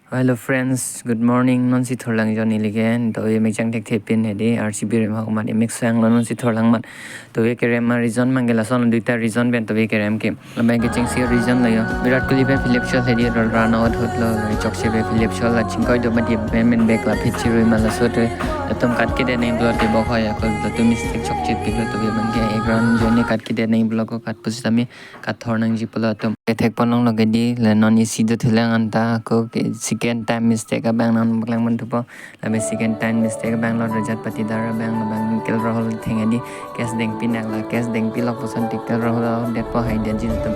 Hello friends, good morning. Non si tholang jo ni ligen. To ye mechang tek thepin hedi RCB rem hak man mix sang non si tholang man. To ye kerem ma reason mangela son duita reason ben to ye kerem ke. Lamang ke ching si reason la yo. Virat Kohli be Philip Shaw hedi run out hotlo chokse be Philip Shaw la chingkoi do mati men back la pitchi roi mala sote. Tum kat ke de nei blot ke bok hoya ko to mistake chokchit piklo to be man ke ek run jo ne kat ke de nei blok ko kat pusami kat thornang ji pula tum. Ethek ponong lo gedi le non isi do thilang anta ko ke second time mistake bang non baklang man thupo labe second time mistake bang lo rajat pati dara bang kel rohol thengadi cash deng pinak la cash deng pilok posan tikkel rohol det po hai den ji tum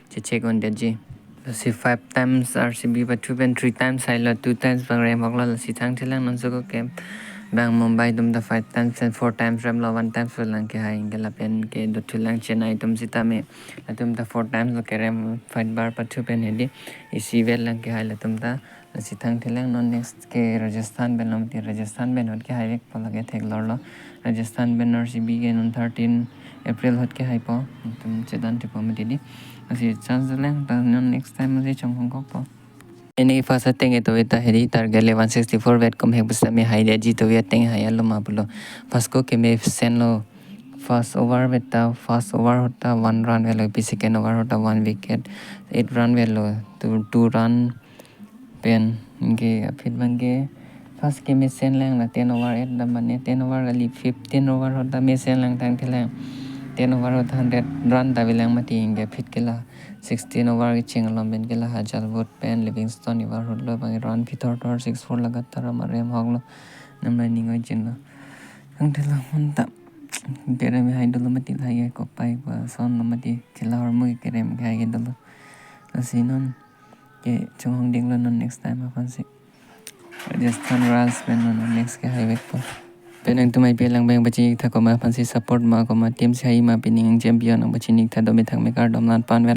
check on det ji si 5 times RCB but 2 and 3 times I lo 2 times bang rem hok lo si thang thilang non so ko kem bang Mumbai tum the 5 times and 4 times ram lo 1 times lang ke hai ingela pen ke do thilang Chennai tum sita me tum the 4 times lo kerem fight bar pa 2 pen hedi isi vel lang ke hai la tum ta si thang thilang non next ke Rajasthan ben lom ti Rajasthan ben hot ke hai vek pa lage thek lor lo Rajasthan ben RCB ke non 13 April hot ke hai po tum chedan ti po me di asi chance lang ta non next time asi chong hong kok po ini fasa tenge to eta heri target 164 vet kom hek busami haide ji to ya teng hayalo ma bulo fasko ke me sen lo first over beta first over hota 1 run velo pi second over hota 1 wicket 8 run velo to 2 run pen nge fit bange first ke me sen lang la 10 over 8 da mane 10 over ali 15 over hota me sen lang tang thela 10 over hota 100 run da bilang mati nge fit kela 16 over ki chingalom ben kela hajal vote pen Livingston over hotlo bang run phithor tor 6-4 lagatar marem hoglo namra ningoi chinlo ang thela hunta kerem hai dolo mati hai ko pai pa son mati khela hor mu kerem hai ge dolo asinon ke chong ding lo non next time apan si Rajasthan Royals ben non next ke hai vek pa penang tumai pelang bang bachi tha ko ma pan si support ma ko ma team sai ma pining champion ang bachi nik tha do me thang me kar dom lan pan